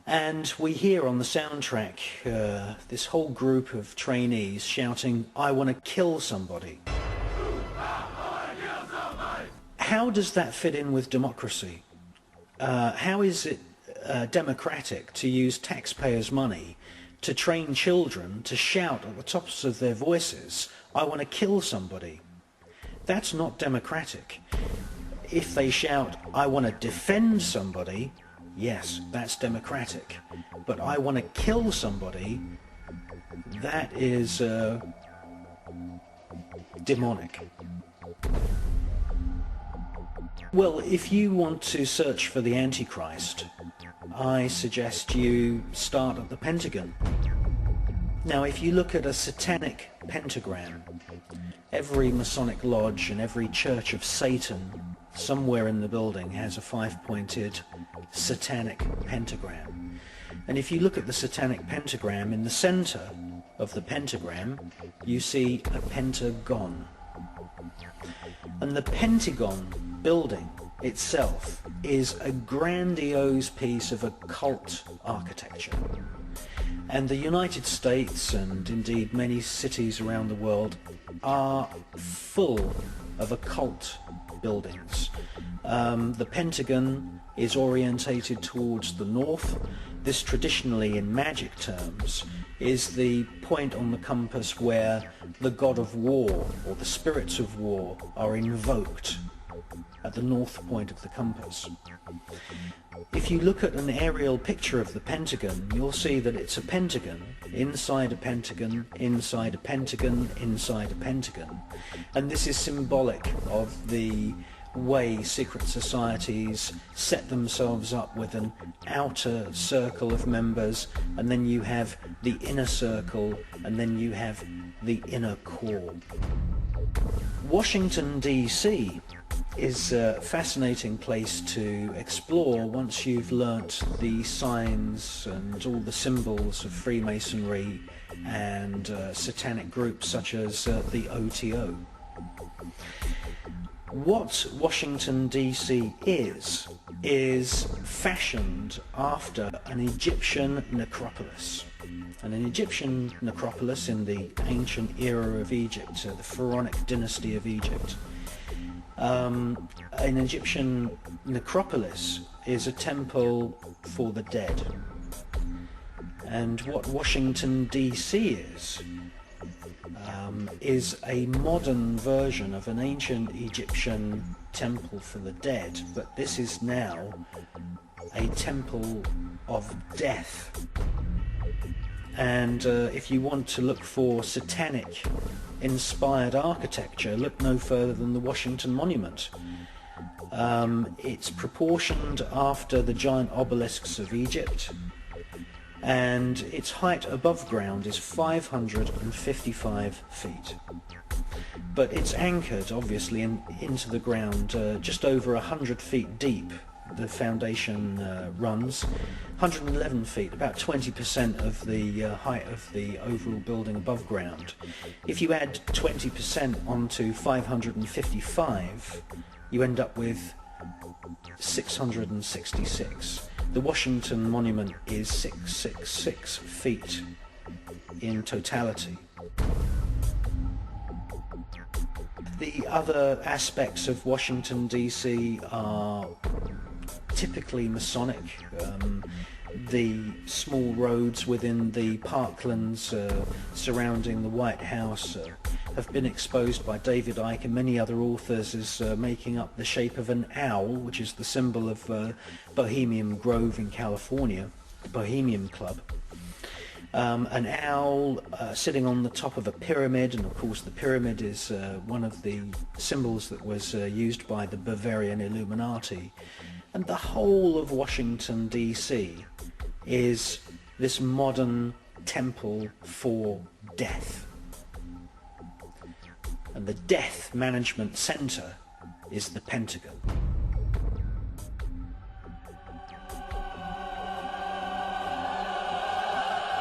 And we hear on the soundtrack this whole group of trainees shouting, "I want to kill somebody." How does that fit in with democracy? How is it democratic to use taxpayers' money to train children to shout at the tops of their voices, "I want to kill somebody"? That's not democratic. If they shout, "I want to defend somebody," yes, that's democratic. But "I want to kill somebody," that is demonic. Well, if you want to search for the Antichrist, I suggest you start at the Pentagon. Now, if you look at a satanic pentagram, every Masonic lodge and every church of Satan somewhere in the building has a five-pointed satanic pentagram. And if you look at the satanic pentagram, in the center of the pentagram, you see a pentagon. And the Pentagon building itself is a grandiose piece of occult architecture. And the United States, and indeed many cities around the world, are full of occult buildings. The Pentagon is orientated towards the north. This, traditionally in magic terms, is the point on the compass where the god of war or the spirits of war are invoked, at the north point of the compass. If you look at an aerial picture of the Pentagon, you'll see that it's a pentagon, inside a pentagon, inside a pentagon, inside a pentagon. And this is symbolic of the way secret societies set themselves up with an outer circle of members, and then you have the inner circle, and then you have the inner core. Washington, D.C. is a fascinating place to explore once you've learnt the signs and all the symbols of Freemasonry and satanic groups such as the OTO. What Washington, D.C. is fashioned after an Egyptian necropolis. And an Egyptian necropolis in the ancient era of Egypt, the Pharaonic dynasty of Egypt. An Egyptian necropolis is a temple for the dead. And what Washington, D.C. is a modern version of an ancient Egyptian temple for the dead, but this is now a temple of death. And if you want to look for satanic inspired architecture, look no further than the Washington Monument. It's proportioned after the giant obelisks of Egypt, and its height above ground is 555 feet. But it's anchored, obviously, into the ground just over 100 feet deep. The foundation runs 111 feet, about 20% of the height of the overall building above ground. If you add 20% onto 555, you end up with 666. The Washington Monument is 666 feet in totality. The other aspects of Washington, D.C. are typically Masonic. The small roads within the parklands surrounding the White House have been exposed by David Icke and many other authors as making up the shape of an owl, which is the symbol of Bohemian Grove in California, the Bohemian Club. An owl sitting on the top of a pyramid, and of course the pyramid is one of the symbols that was used by the Bavarian Illuminati. And the whole of Washington, D.C. is this modern temple for death. And the death management center is the Pentagon.